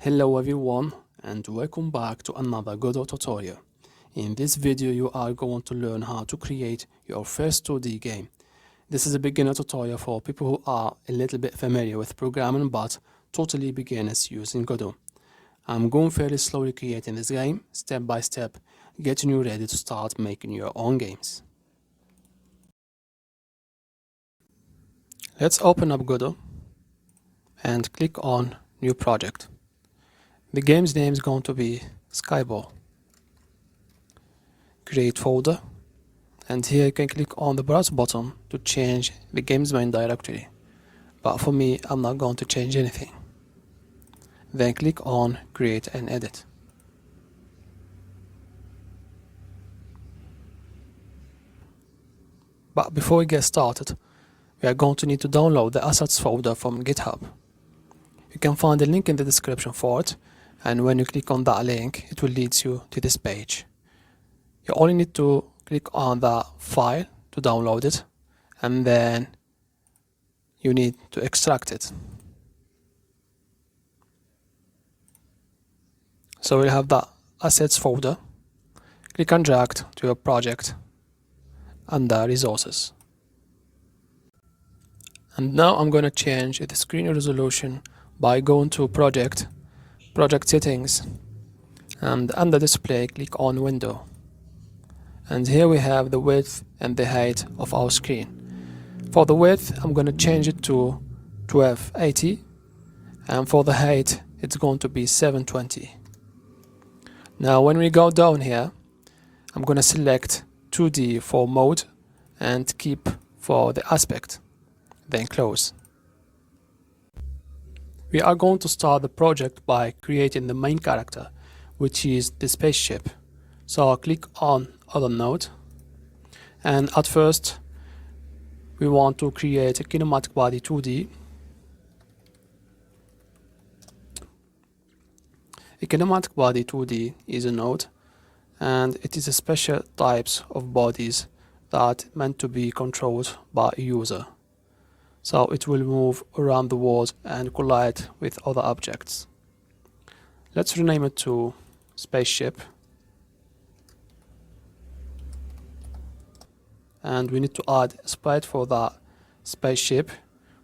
Hello everyone and welcome back to another Godot tutorial. In this video you are going to learn how to create your first 2D game. This is a beginner tutorial for people who are a little bit familiar with programming but totally beginners using Godot. I'm going fairly slowly creating this game, step by step, getting you ready to start making your own games. Let's open up Godot and click on New Project. The game's name is going to be Skyball. Create folder, and here you can click on the browse button to change the game's main directory. But for me, I'm not going to change anything. Then click on Create and Edit. But before we get started, we are going to need to download the assets folder from GitHub. You can find the link in the description for it, and when you click on that link, it will lead you to this page. You only need to click on the file to download it, and then you need to extract it. So we'll have the assets folder. Click and drag to your project under resources. And now I'm going to change the screen resolution by going to project settings, and under display click on window. And here we have the width and the height of our screen. For the width I'm going to change it to 1280, and for the height it's going to be 720. Now when we go down here, I'm going to select 2D for mode and keep for the aspect, then close. We are going to start the project by creating the main character, which is the spaceship. So I'll click on other node, and at first we want to create a kinematic body 2D. A kinematic body 2D is a node, and it is a special types of bodies that meant to be controlled by a user. So it will move around the world and collide with other objects. Let's rename it to spaceship. And we need to add a sprite for that spaceship.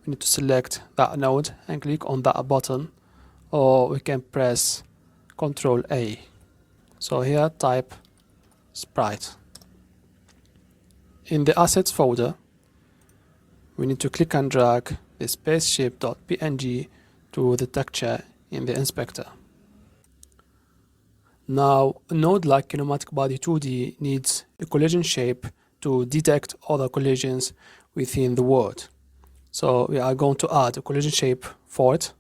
We need to select that node and click on that button, or we can press Ctrl A. So here type sprite. In the assets folder, we need to click and drag the spaceship.png to the texture in the inspector. Now, a node like kinematic body 2D needs a collision shape to detect other collisions within the world. So we are going to add a collision shape for it.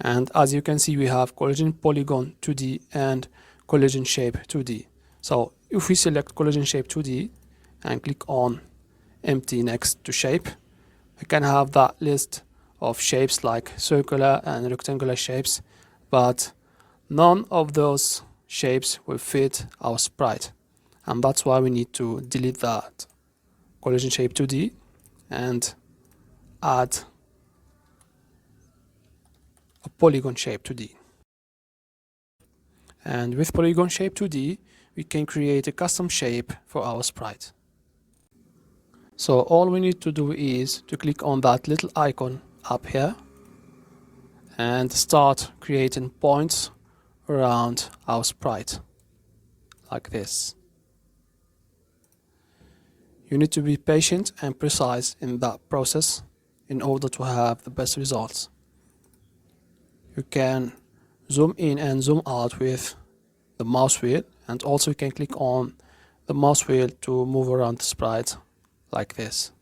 And as you can see, we have collision polygon 2D and collision shape 2D. So if we select collision shape 2D and click on empty next to shape, we can have that list of shapes like circular and rectangular shapes, but none of those shapes will fit our sprite, and that's why we need to delete that collision shape 2D and add a polygon shape 2D. And with polygon shape 2D, we can create a custom shape for our sprite. So all we need to do is to click on that little icon up here and start creating points around our sprite, like this. You need to be patient and precise in that process in order to have the best results. You can zoom in and zoom out with the mouse wheel, and also you can click on the mouse wheel to move around the sprite like this.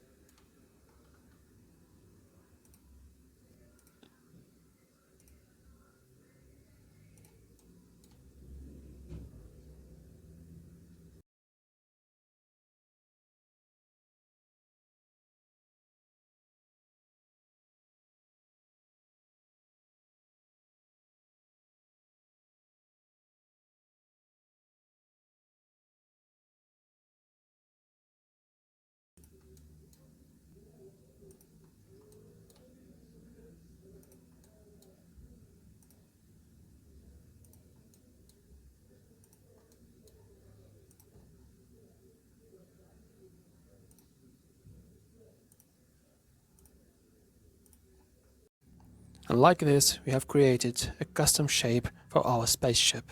And like this, we have created a custom shape for our spaceship.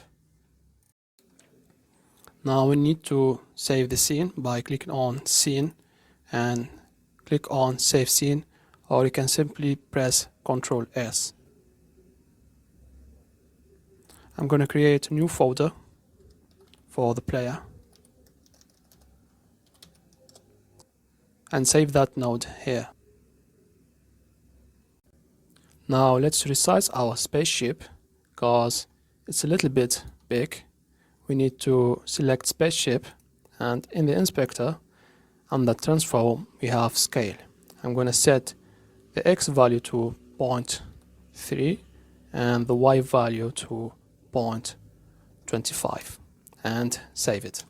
Now we need to save the scene by clicking on Scene and click on Save Scene, or you can simply press Ctrl S. I'm going to create a new folder for the player and save that node here. Now let's resize our spaceship because it's a little bit big. We need to select spaceship, and in the inspector under transform we have scale. I'm going to set the X value to 0.3 and the Y value to 0.25 and save it.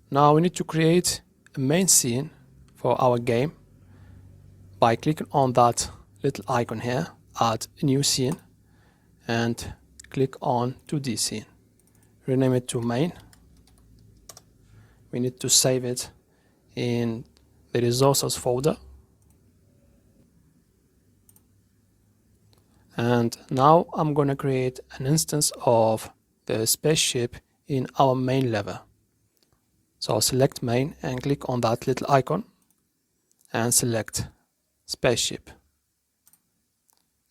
Now we need to create a main scene for our game by clicking on that little icon here, add a new scene, and click on 2D scene. Rename it to main. We need to save it in the resources folder. And now I'm going to create an instance of the spaceship in our main level. So select main and click on that little icon and select spaceship.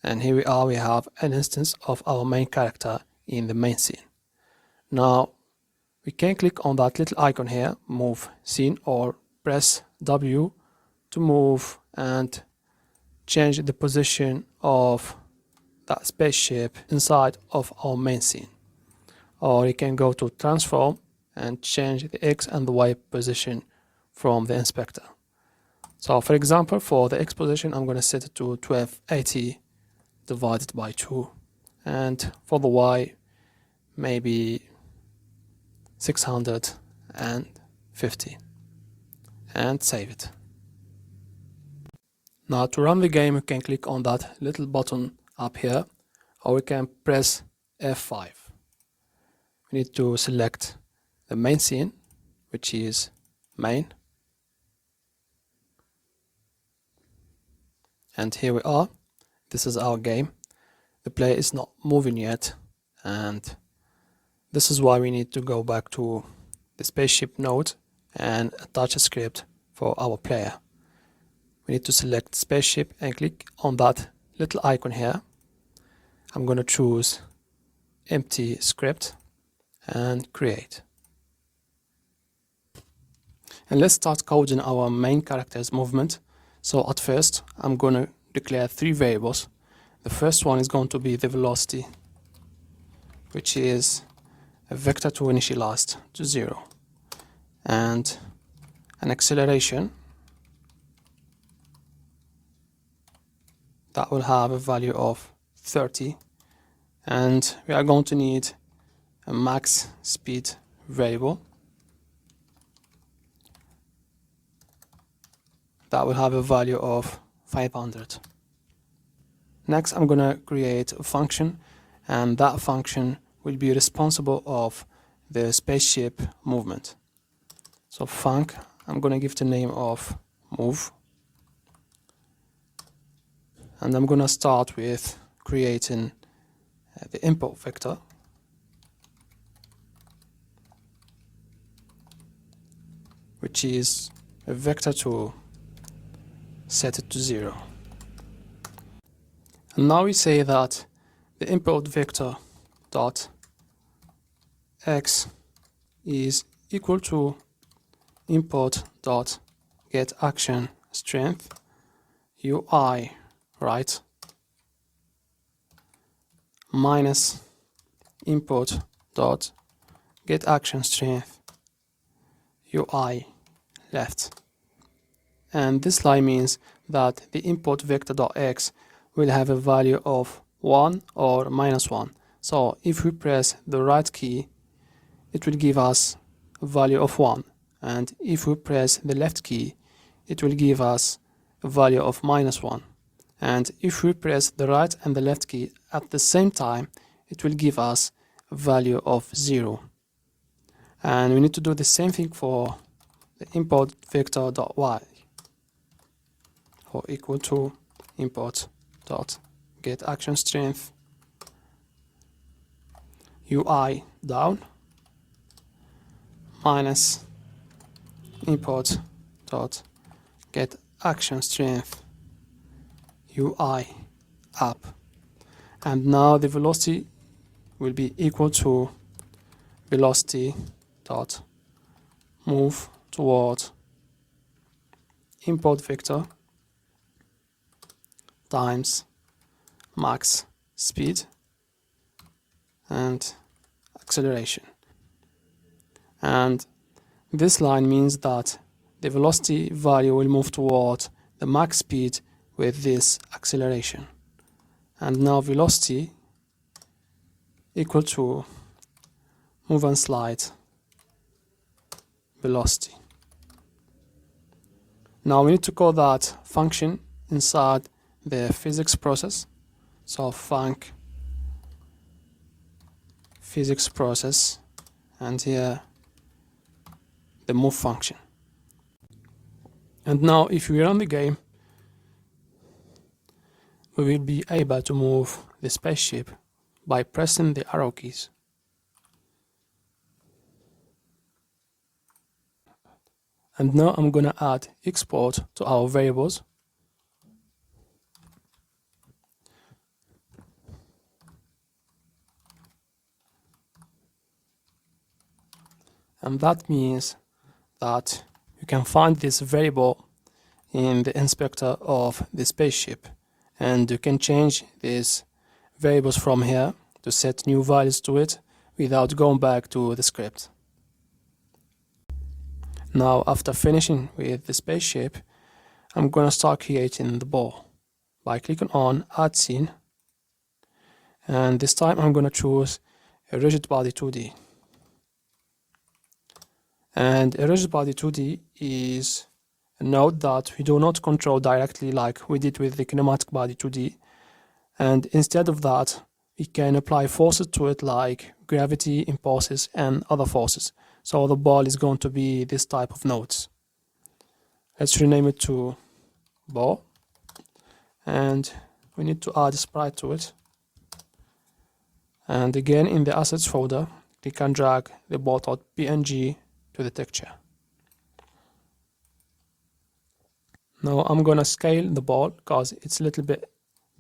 And here we are, we have an instance of our main character in the main scene. Now we can click on that little icon here, move scene, or press W to move and change the position of that spaceship inside of our main scene. Or you can go to transform and change the X and the Y position from the inspector. So for example, for the X position, I'm going to set it to 1280 divided by 2, and for the Y maybe 650, and save it. Now to run the game, you can click on that little button up here, or we can press F5. We need to select the main scene, which is main, and here we are. This is our game. The player is not moving yet, and this is why we need to go back to the spaceship node and attach a script for our player. We need to select spaceship and click on that little icon here. I'm going to choose empty script and create. And let's start coding our main character's movement. So at first I'm going to declare 3 variables. The first one is going to be the velocity, which is a vector to initialize to 0, and an acceleration that will have a value of 30, and we are going to need a max speed variable that will have a value of 500. Next, I'm going to create a function, and that function will be responsible of the spaceship movement. So func, I'm going to give the name of move, and I'm going to start with creating the input vector, which is a vector to set it to 0. And now we say that the input vector dot x is equal to input dot get action strength UI right minus input dot get action strength UI left. And this line means that the input vector dot x will have a value of 1 or -1. So if we press the right key, it will give us a value of 1, and if we press the left key, it will give us a value of -1, and if we press the right and the left key at the same time, it will give us a value of 0. And we need to do the same thing for the input vector dot y, or equal to input dot get action strength UI down minus import dot get action strength UI up, and now the velocity will be equal to velocity dot move toward import vector times max speed and acceleration. And this line means that the velocity value will move toward the max speed with this acceleration. And now velocity equal to move and slide velocity. Now we need to call that function inside the physics process. So func physics process, and here the move function. And now if we run the game, we will be able to move the spaceship by pressing the arrow keys. And now I'm gonna add export to our variables. And that means that you can find this variable in the inspector of the spaceship, and you can change these variables from here to set new values to it without going back to the script. Now after finishing with the spaceship, I'm gonna start creating the ball by clicking on add scene, and this time I'm gonna choose a rigid body 2D. And a rigid body 2D is a node that we do not control directly like we did with the kinematic body 2D, and instead of that we can apply forces to it like gravity, impulses and other forces. So the ball is going to be this type of nodes. Let's rename it to ball, and we need to add a sprite to it. And again in the assets folder, click and drag the ball.png to the texture. Now I'm gonna scale the ball because it's a little bit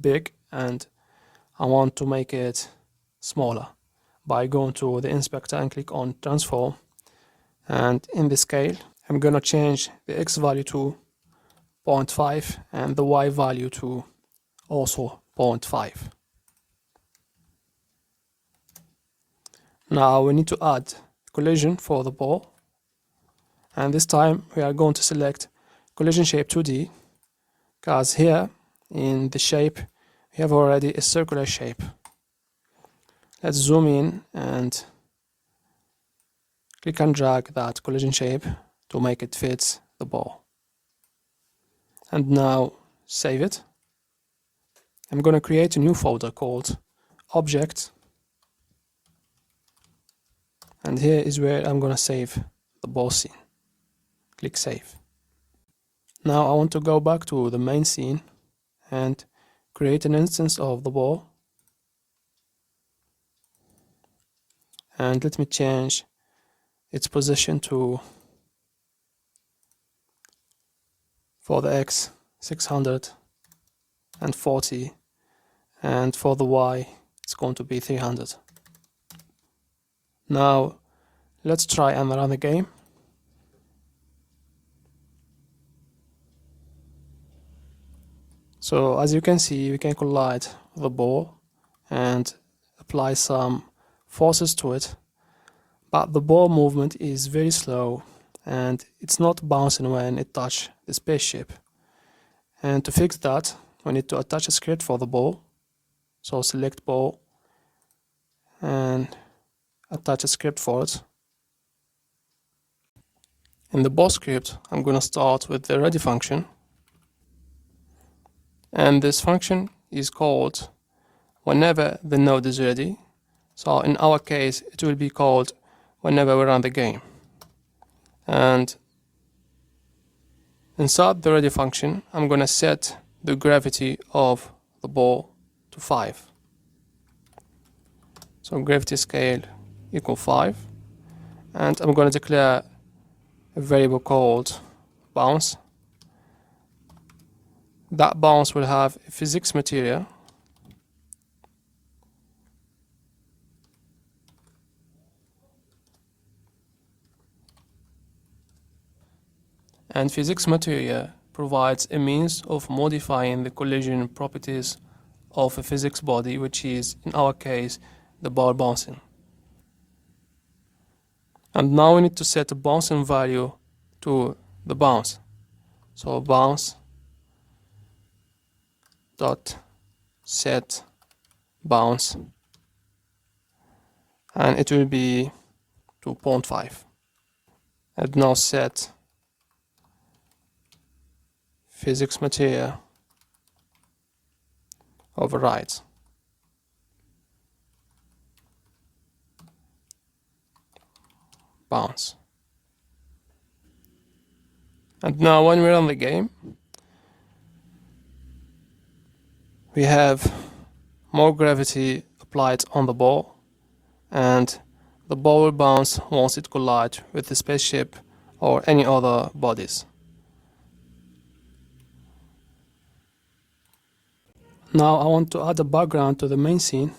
big and I want to make it smaller by going to the inspector and click on transform, and in the scale I'm gonna change the x value to 0.5 and the y value to also 0.5. Now we need to add collision for the ball, and this time we are going to select collision shape 2D because here in the shape we have already a circular shape. Let's zoom in and click and drag that collision shape to make it fit the ball. And now save it. I'm going to create a new folder called object, and here is where I'm going to save the ball scene. Click save. Now I want to go back to the main scene and create an instance of the ball, and let me change its position to, for the x 640, and for the y it's going to be 300. Now let's try and run the game. So as you can see, we can collide the ball and apply some forces to it, but the ball movement is very slow and it's not bouncing when it touches the spaceship. And to fix that, we need to attach a script for the ball. So select ball and attach a script for it. In the ball script, I'm going to start with the ready function, and this function is called whenever the node is ready. So in our case it will be called whenever we run the game. And inside the ready function I'm going to set the gravity of the ball to 5. So gravity scale equal 5, and I'm going to declare a variable called bounce. That bounce will have a physics material and physics material provides a means of modifying the collision properties of a physics body, which is in our case the ball bouncing. And now we need to set a bouncing value to the bounce. So bounce dot set bounce, and it will be 2.5. And now set physics material overrides. Bounce. And now when we run the game, we have more gravity applied on the ball, and the ball will bounce once it collides with the spaceship or any other bodies. Now I want to add a background to the main scene,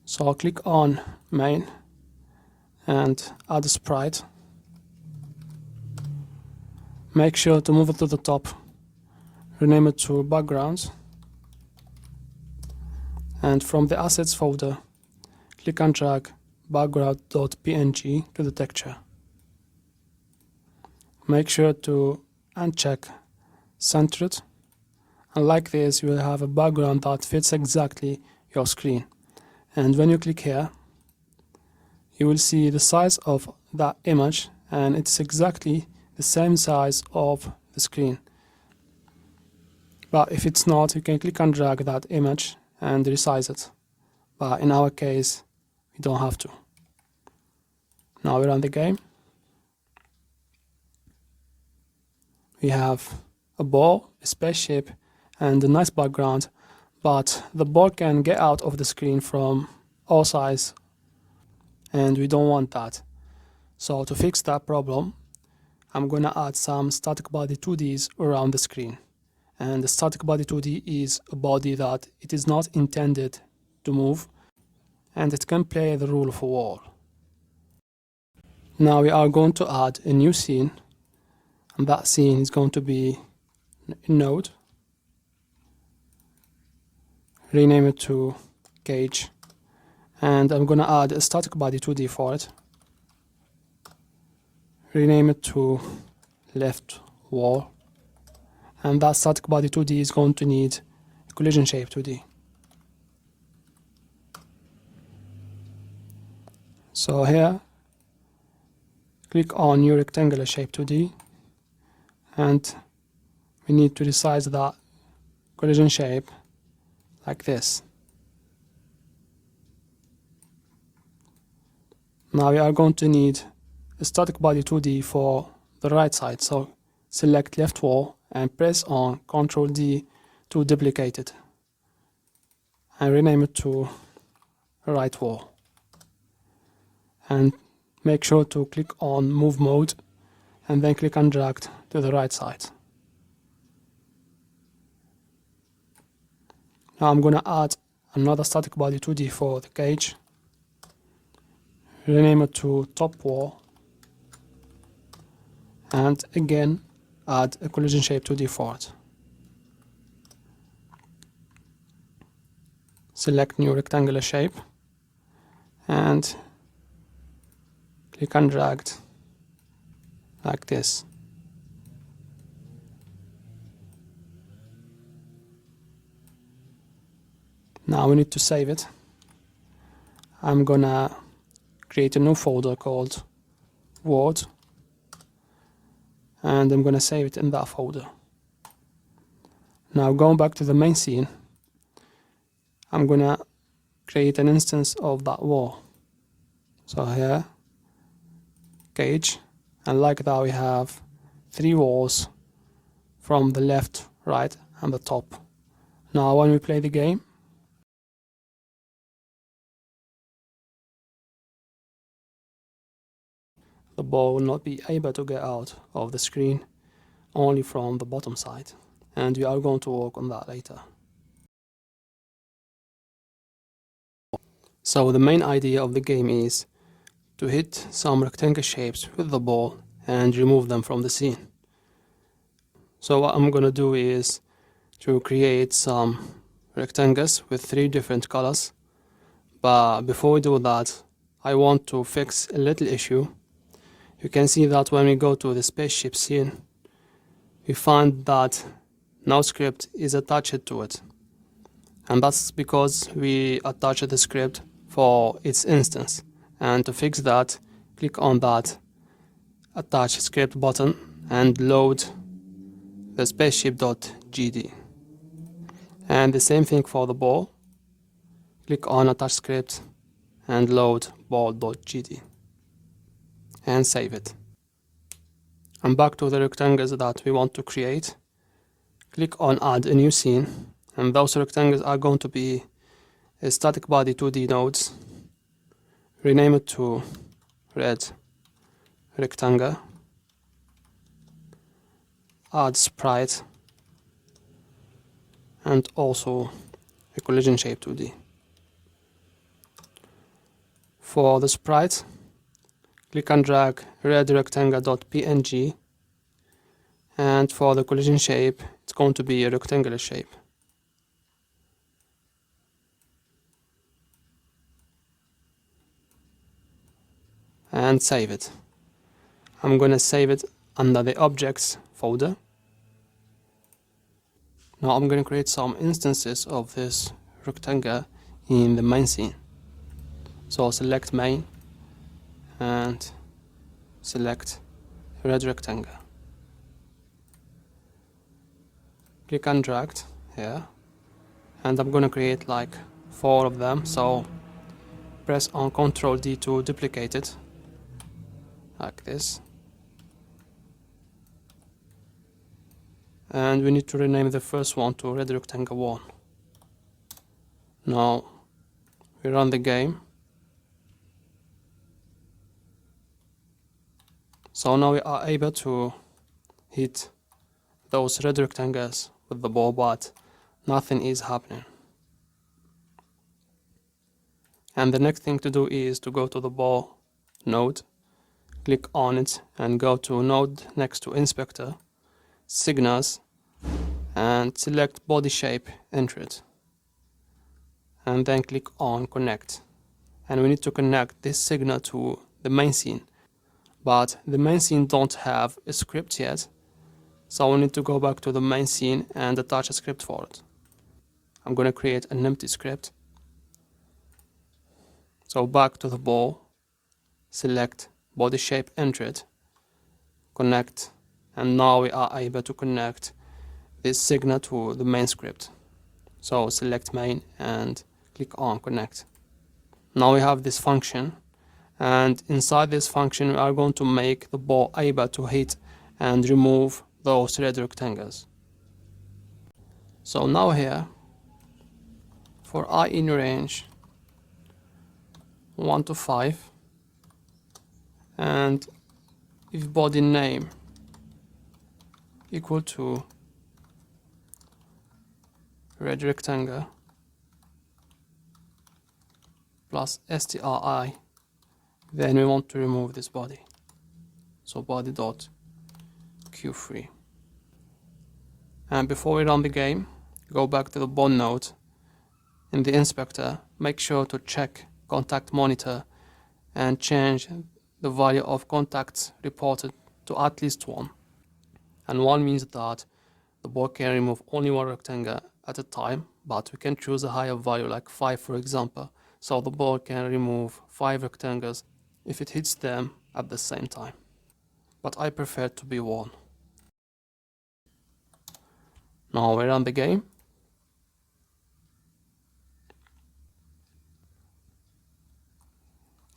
so I'll click on main and add a sprite. Make sure to move it to the top, rename it to backgrounds, and from the assets folder click and drag background.png to the texture. Make sure to uncheck centered, and like this you will have a background that fits exactly your screen. And when you click here, you will see the size of that image, and it's exactly the same size of the screen. But if it's not, you can click and drag that image and resize it. But in our case, we don't have to. Now we run the game. We have a ball, a spaceship, and a nice background, but the ball can get out of the screen from all sides, and we don't want that. So to fix that problem, I'm gonna add some static body 2Ds around the screen. And the static body 2D is a body that it is not intended to move, and it can play the role of a wall. Now we are going to add a new scene, and that scene is going to be a node. Rename it to cage, and I'm gonna add a static body 2D for it. Rename it to left wall, and that static body 2D is going to need a collision shape 2D. So here, click on new rectangular shape 2D, and we need to resize that collision shape like this. Now we are going to need a static body 2D for the right side, so select left wall and press on Ctrl D to duplicate it, and rename it to right wall, and make sure to click on move mode and then click and drag to the right side. Now I'm gonna add another static body 2D for the cage. Rename it to top wall, and again add a collision shape 2D for it. Select new rectangular shape and click and drag like this. Now we need to save it. I'm gonna create a new folder called Word, and I'm gonna save it in that folder. Now going back to the main scene, I'm gonna create an instance of that wall. So here, cage, and like that we have 3 walls from the left, right, and the top. Now when we play the game, the ball will not be able to get out of the screen, only from the bottom side, and we are going to work on that later. So the main idea of the game is to hit some rectangle shapes with the ball and remove them from the scene. So what I'm gonna do is to create some rectangles with 3 different colors, but before we do that, I want to fix a little issue. You can see that when we go to the spaceship scene, we find that no script is attached to it, and that's because we attached the script for its instance. And to fix that, click on that attach script button and load the spaceship.gd. And the same thing for the ball. Click on attach script and load ball.gd and save it. And back to the rectangles that we want to create. Click on add a new scene, and those rectangles are going to be a static body 2D nodes. Rename it to red rectangle. Add sprite and also a collision shape 2D. For the sprite, click and drag red rectangle.png, and for the collision shape, it's going to be a rectangular shape. And save it. I'm gonna save it under the objects folder. Now I'm gonna create some instances of this rectangle in the main scene. So select main and select red rectangle. Click and drag here, and I'm gonna create like 4 of them. So press on Ctrl D to duplicate it like this, and we need to rename the first one to red rectangle 1. Now we run the game. So now we are able to hit those red rectangles with the ball, but nothing is happening. And the next thing to do is to go to the ball node, click on it and go to node next to inspector, signals, and select body shape entry, and then click on connect. And we need to connect this signal to the main scene, but the main scene don't have a script yet, so we need to go back to the main scene and attach a script for it. I'm going to create an empty script. So back to the ball, select body shape entry, connect, and now we are able to connect this signal to the main script. So select main and click on connect. Now we have this function, and inside this function we are going to make the ball able to hit and remove those red rectangles. So now here, for I in range 1 to 5, and if body name equal to red rectangle plus stri, then we want to remove this body. So body dot q3. And before we run the game, go back to the ball node. In the inspector, make sure to check contact monitor and change the value of contacts reported to at least 1. And 1 means that the ball can remove only 1 rectangle at a time, but we can choose a higher value like 5 for example, so the ball can remove 5 rectangles if it hits them at the same time. But I prefer to be 1. Now we run the game.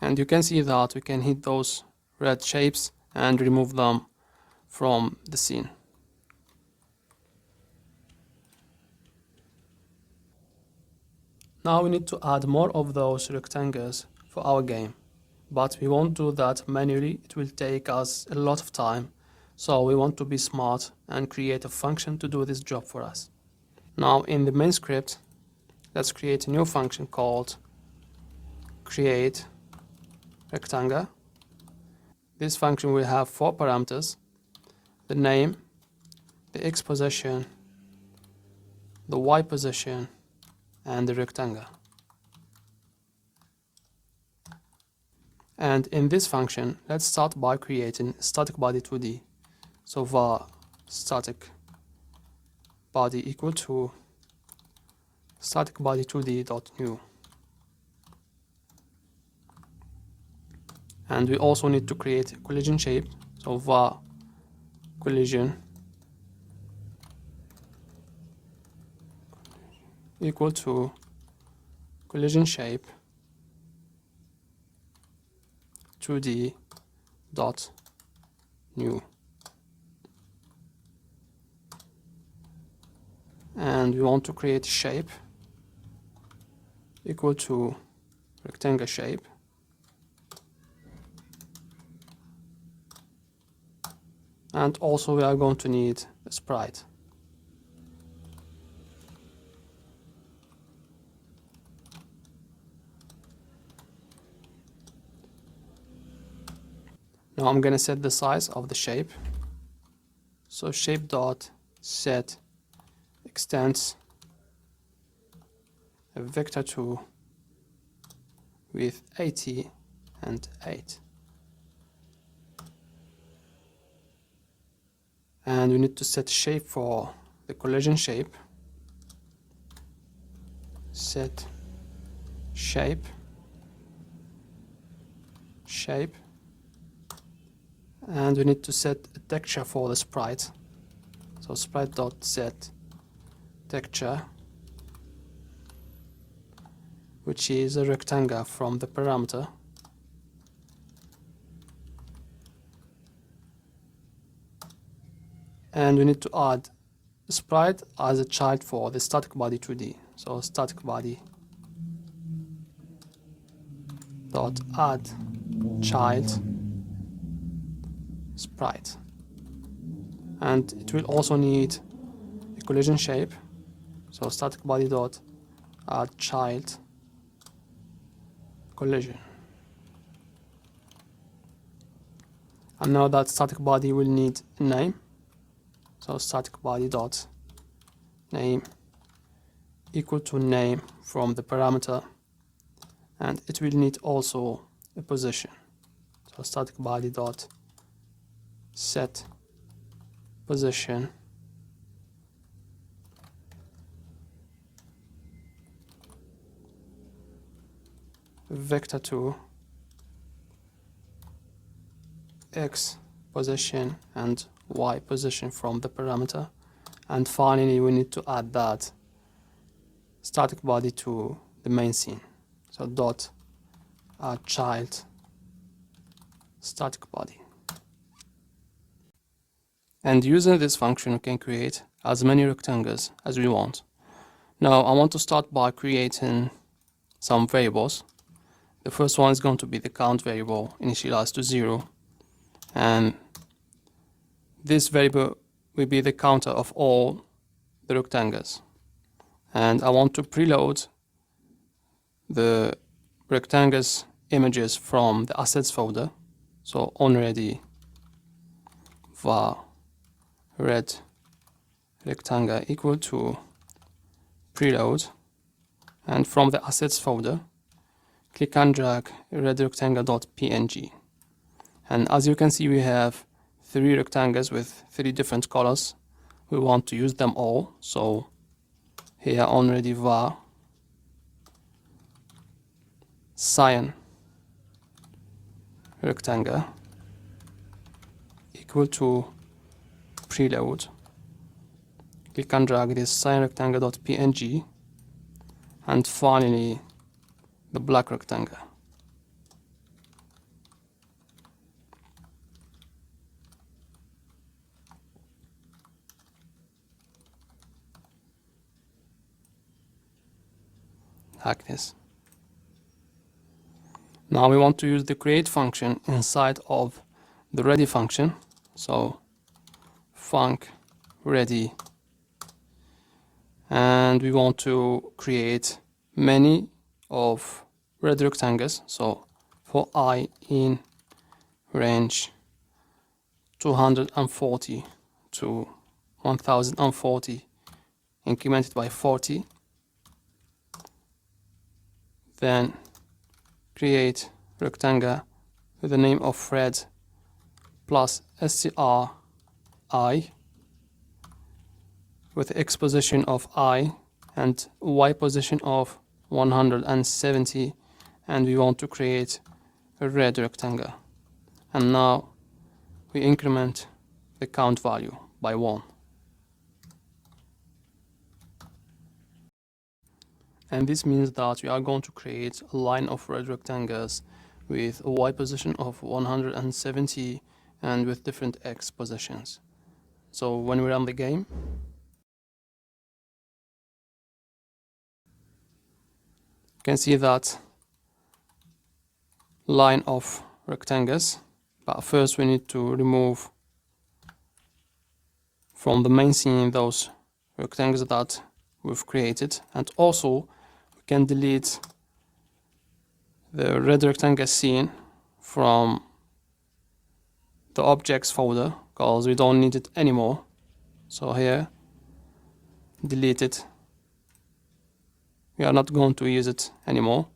And you can see that we can hit those red shapes and remove them from the scene. Now we need to add more of those rectangles for our game, but we won't do that manually. It will take us a lot of time, so we want to be smart and create a function to do this job for us. Now in the main script, let's create a new function called create rectangle. This function will have 4 parameters: the name, the x position, the y position, and the rectangle. And in this function, let's start by creating static body 2D. So var static body equal to static body 2D dot new. And we also need to create a collision shape. So var collision equal to collision shape 2D dot new. And we want to create a shape equal to rectangle shape and also we are going to need a sprite. Now I'm gonna set the size of the shape. So shape dot set extends a vector 2 with 80 and 8. And we need to set shape for the collision shape. Set shape and we need to set a texture for the sprite. So sprite dot set texture, which is a rectangle from the parameter. And we need to add a sprite as a child for the static body 2D. So static body dot add child sprite, and it will also need a collision shape. So static body dot add child collision. And now that static body will need a name. So static body dot name equal to name from the parameter, and it will need also a position. So static body dot set position vector 2 x position and y position from the parameter. And finally we need to add that static body to the main scene. So dot add child static body. And using this function we can create as many rectangles as we want. Now I want to start by creating some variables. The first one is going to be the count variable initialized to 0, and this variable will be the counter of all the rectangles. And I want to preload the rectangles images from the assets folder. So onReady var red rectangle equal to preload, and from the assets folder click and drag red rectangle.png. And as you can see, we have 3 rectangles with 3 different colors. We want to use them all, so here onReady var cyan rectangle equal to preload. Click and drag this cyan rectangle.png, and finally the black rectangle. hackness. Now we want to use the create function inside of the ready function. So func ready, and we want to create many of red rectangles. So for I in range 240 to 1040 incremented by 40, then create rectangle with the name of red plus stri with x position of I and y position of 170, and we want to create a red rectangle. And now we increment the count value by 1. And this means that we are going to create a line of red rectangles with a y position of 170 and with different x positions. So when we run the game, you can see that line of rectangles, but first we need to remove from the main scene those rectangles that we've created, and also we can delete the red rectangle scene from the objects folder because we don't need it anymore. So here, delete it. We are not going to use it anymore.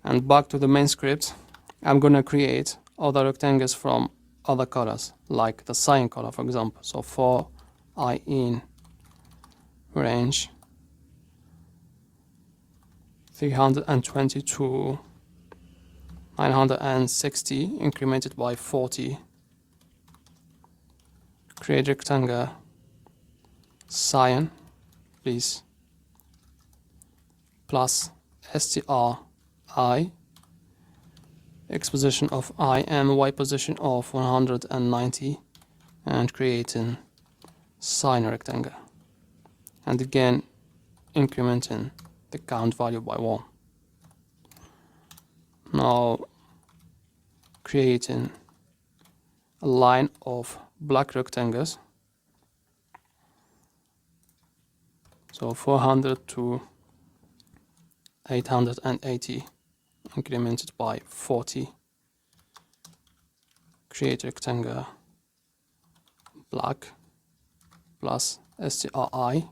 And back to the main script, I'm gonna create other rectangles from other colors, like the cyan color, for example. So for I in range 320 to 960 incremented by 40, create rectangle cyan, please, plus stri, x position of I and y position of 190, and creating cyan rectangle, and again incrementing the count value by 1. Now creating a line of black rectangles, so 400 to 880 incremented by 40, create rectangle black plus stri,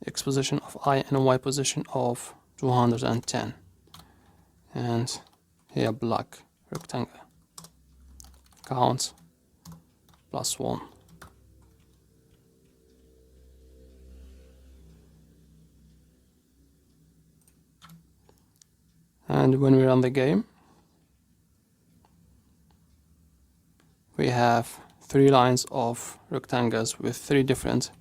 x position of I and y position of 210, and here black rectangle count plus 1. And when we run the game, we have 3 lines of rectangles with 3 different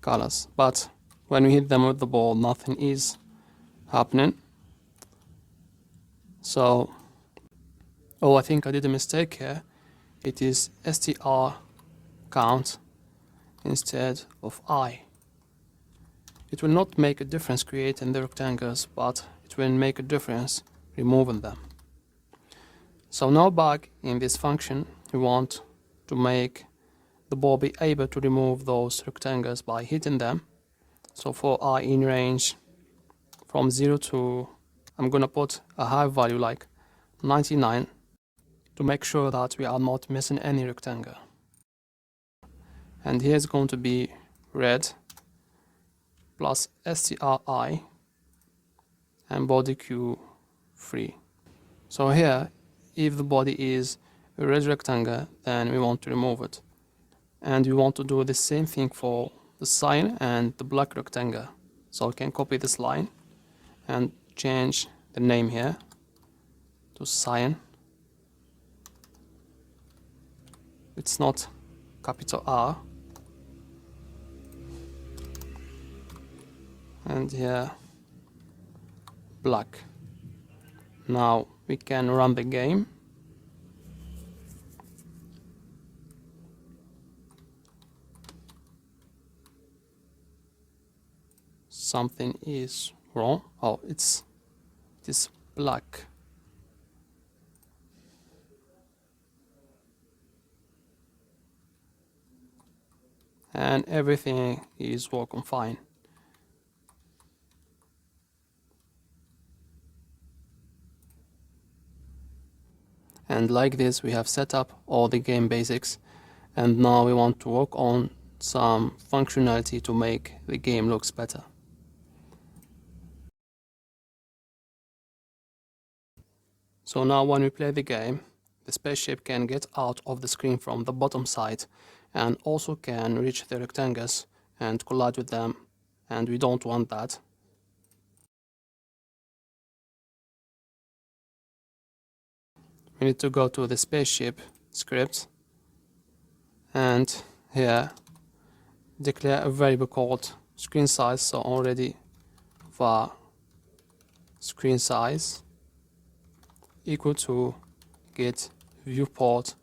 colors, but when we hit them with the ball, nothing is happening. So, oh, I think I did a mistake here. It is str count instead of I. It will not make a difference creating the rectangles, but it will make a difference removing them. So now back in this function, we want to make the ball be able to remove those rectangles by hitting them. So for I in range from 0 to, I'm gonna put a high value like 99 to make sure that we are not missing any rectangle. And here's going to be red plus stri and body q 3. So here, if the body is a red rectangle, then we want to remove it. And we want to do the same thing for the cyan and the black rectangle. So we can copy this line and change the name here to cyan. It's not capital R. And here black. Now we can run the game. something is wrong. Oh, it is black. And everything is working fine. And like this, we have set up all the game basics, and now we want to work on some functionality to make the game looks better. So now when we play the game, the spaceship can get out of the screen from the bottom side and also can reach the rectangles and collide with them, and we don't want that. We need to go to the spaceship script and here declare a variable called screen size, so already var screen size equal to get viewport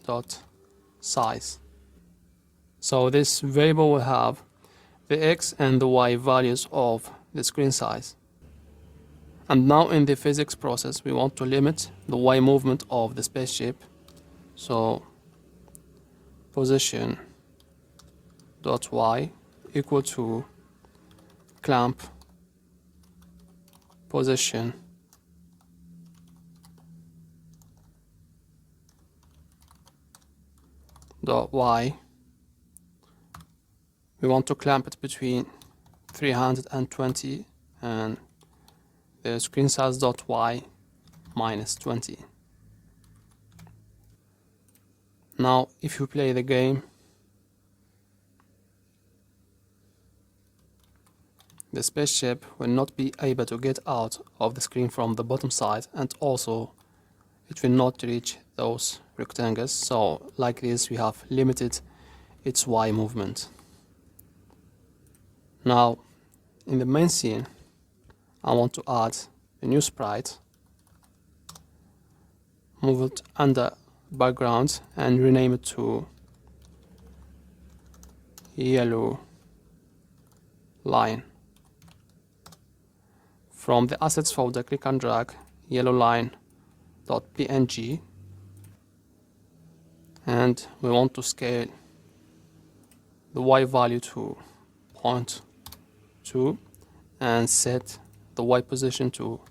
dot size. So this variable will have the x and the y values of the screen size. And now in the physics process we want to limit the y movement of the spaceship, so position dot y equal to clamp position dot y. We want to clamp it between 320 and the screen size dot y minus 20. Now if you play the game, the spaceship will not be able to get out of the screen from the bottom side, and also it will not reach those rectangles. So like this we have limited its y movement. Now in the main scene I want to add a new sprite, move it under background and rename it to yellow line. From the assets folder, click and drag yellow line.png, and we want to scale the y value to 0.2 and set the y position to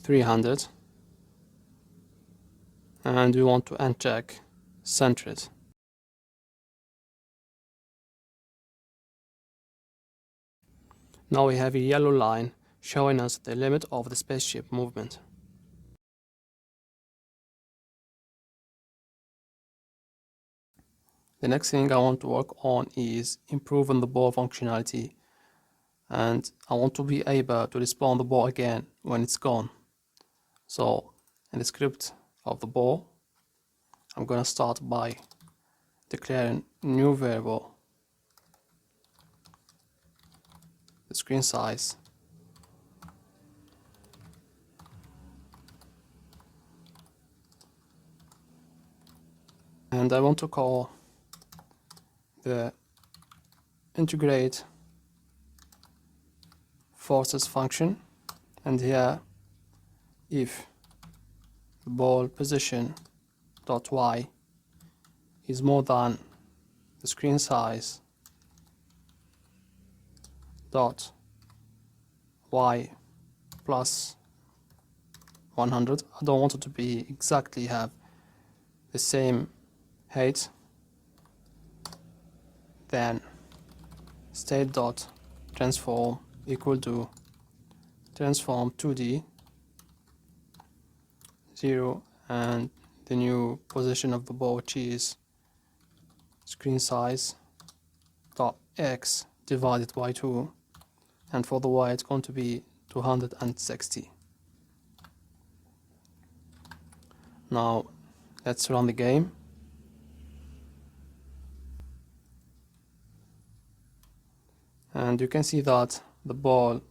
300, and we want to uncheck centered. Now we have a yellow line showing us the limit of the spaceship movement. The next thing I want to work on is improving the ball functionality, and I want to be able to respawn the ball again when it's gone. So in the script of the ball, I'm gonna start by declaring a new variable, the screen size, and I want to call the integrate forces function, and here if the ball position dot y is more than the screen size dot y plus 100, I don't want it to be exactly have the same height, then state dot transform equal to transform 2D 0 and the new position of the ball, which is screen size dot x divided by 2, and for the y it's going to be 260. Now let's run the game. And you can see that the ball,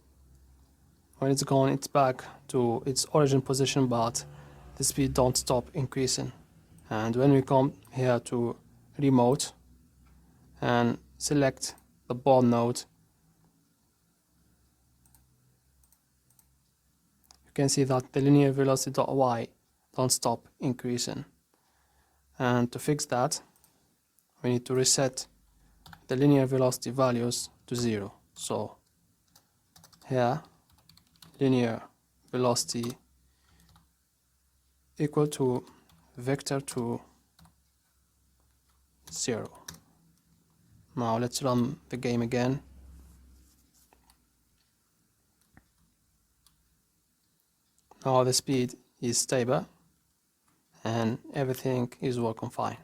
when it's gone, it's back to its origin position, but the speed don't stop increasing. And when we come here to remote and select the ball node, can see that the linear velocity.y don't stop increasing. And to fix that, we need to reset the linear velocity values to 0. So here, linear velocity equal to vector to 0. Now let's run the game again. Now the speed is stable and everything is working fine.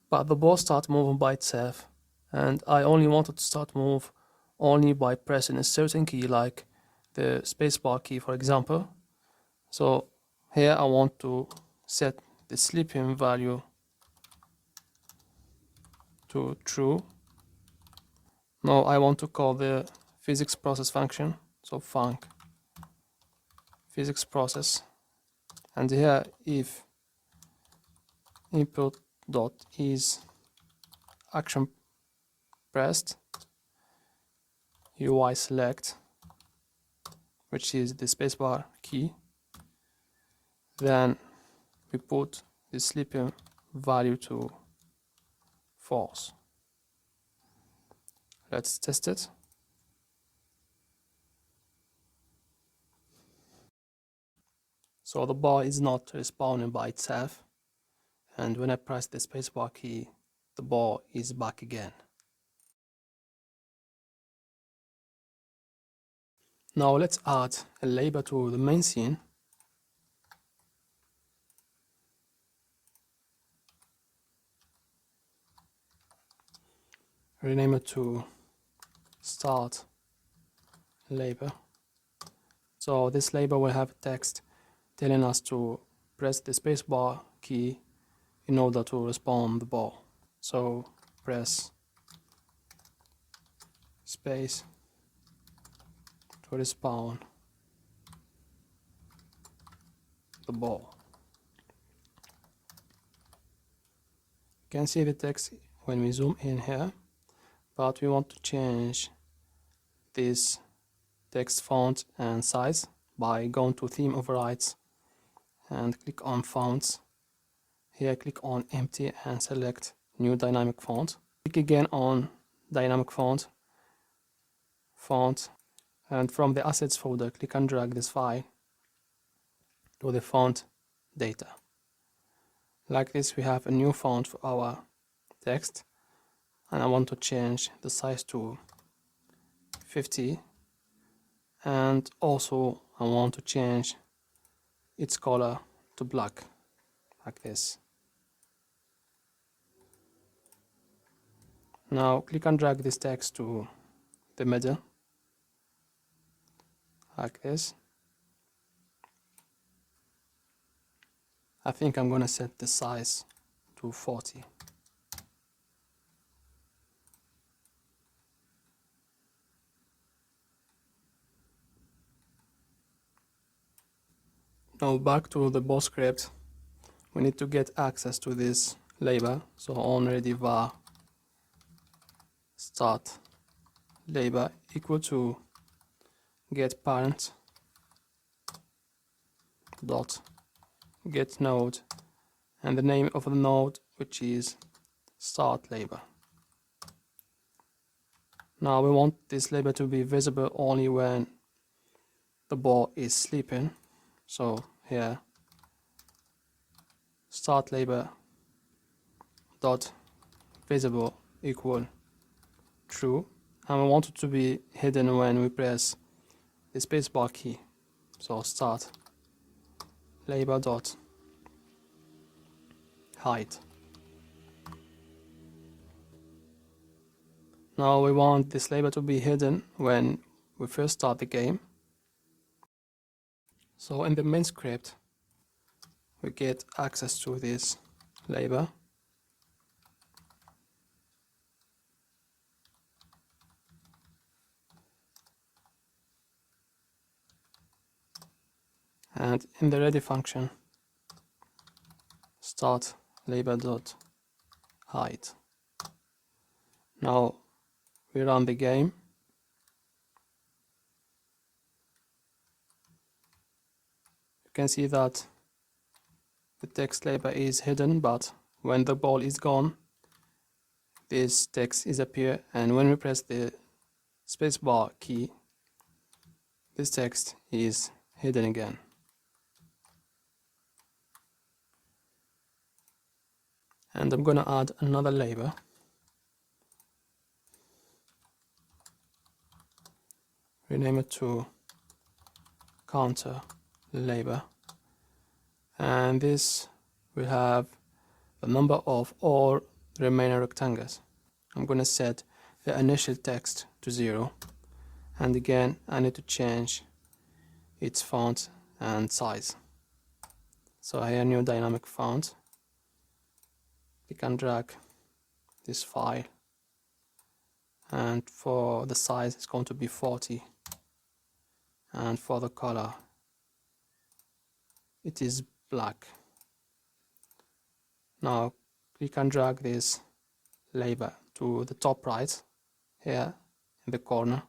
But the ball starts moving by itself, and I only wanted to start move only by pressing a certain key, like the spacebar key, for example. So here I want to set the sleeping value to true. Now I want to call the physics process function, so func physics process, and here if input dot is action pressed, UI select, which is the spacebar key, then we put the sleeping value to false. Let's test it. So the bar is not respawning by itself, and when I press the spacebar key, the bar is back again. Now let's add a label to the main scene. Rename it to start label. So this label will have text telling us to press the spacebar key in order to respawn the ball. So press space to respawn the ball. You can see the text when we zoom in here, but we want to change this text font and size by going to theme overrides and click on fonts. Here click on empty and select new dynamic font. Click again on dynamic font, and from the assets folder click and drag this file to the font data. Like this, we have a new font for our text, and I want to change the size to 50, and also I want to change its color to black, like this. Now click and drag this text to the middle, like this. I think I'm gonna set the size to 40. Now back to the ball script, we need to get access to this label. So on ready var start label equal to get parent dot get node and the name of the node, which is start label. Now we want this label to be visible only when the ball is sleeping. So here start label dot visible equal true, and we want it to be hidden when we press the spacebar key. So start label dot hide. Now we want this label to be hidden when we first start the game. So in the main script, we get access to this label. And in the ready function, start label dot hide. Now we run the game. can see that the text label is hidden, but when the ball is gone, this text is appear, and when we press the spacebar key, this text is hidden again. And I'm gonna add another label. Rename it to counter label, and this will have the number of all remaining rectangles. I'm gonna set the initial text to 0, and again I need to change its font and size. So here, new dynamic font, click and drag this file, and for the size it's going to be 40, and for the color it is black. Now click and drag this label to the top right here in the corner,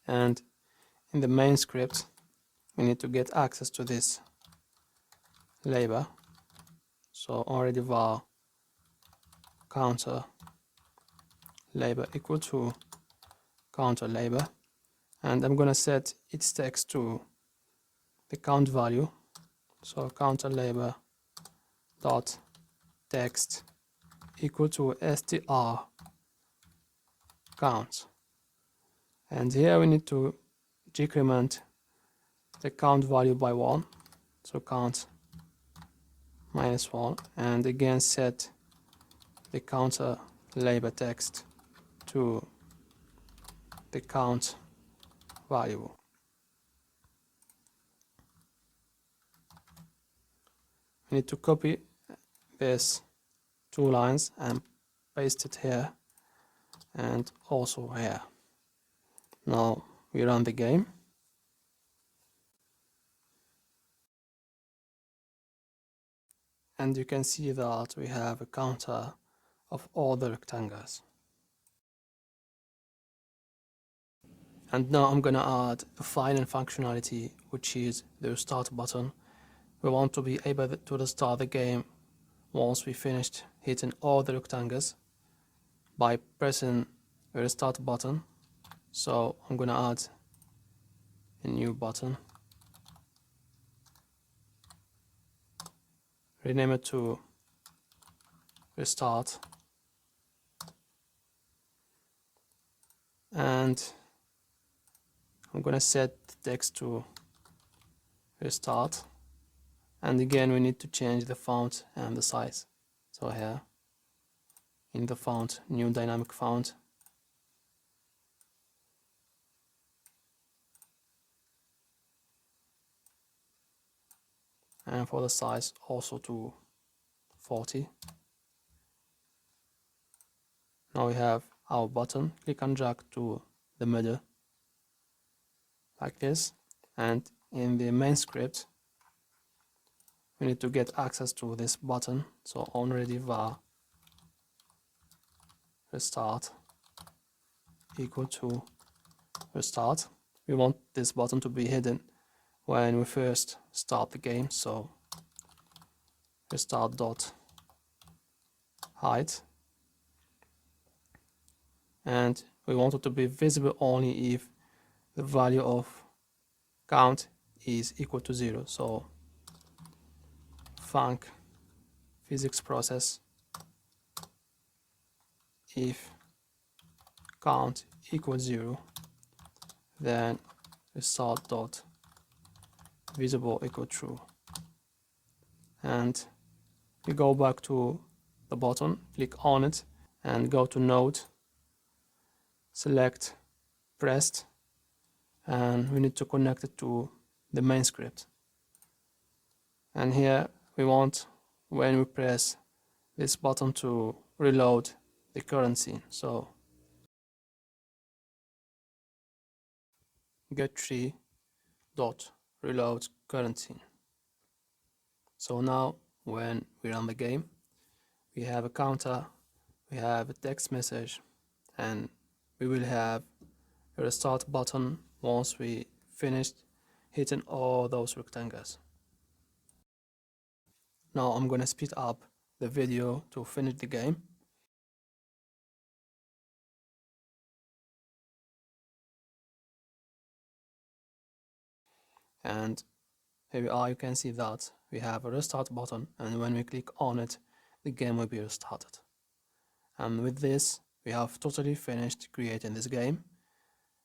and in the main script we need to get access to this label. So already var counter label equal to counter label, and I'm gonna set its text to the count value. So counter label dot text equal to str count, and here we need to decrement the count value by 1, so count -1, and again set the counter label text to the count value. We need to copy this 2 lines and paste it here and also here. Now we run the game, and you can see that we have a counter of all the rectangles. And now I'm gonna add a final functionality, which is the restart button. We want to be able to restart the game once we finished hitting all the rectangles by pressing the restart button. So I'm gonna add a new button, rename it to restart, and I'm gonna set the text to restart, and again we need to change the font and the size. So here in the font, new dynamic font, and for the size also to 40. Now we have our button, click and drag to the middle like this, and in the main script we need to get access to this button. So already var restart equal to restart. We want this button to be hidden when we first start the game, so restart dot hide, and we want it to be visible only if the value of count is equal to 0. So func physics process if count equals 0, then restart dot visible equal true, and we go back to the button, click on it and go to node, select pressed, and we need to connect it to the main script. And here we want, when we press this button, to reload the current scene. So get tree dot reload current scene. So now when we run the game, we have a counter, we have a text message, and we will have a restart button once we finished hitting all those rectangles. Now I'm gonna speed up the video to finish the game. And here we are, you can see that we have a restart button, and when we click on it, the game will be restarted. And with this, we have totally finished creating this game.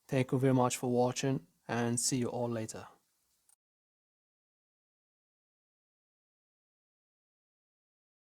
Thank you very much for watching, and see you all later.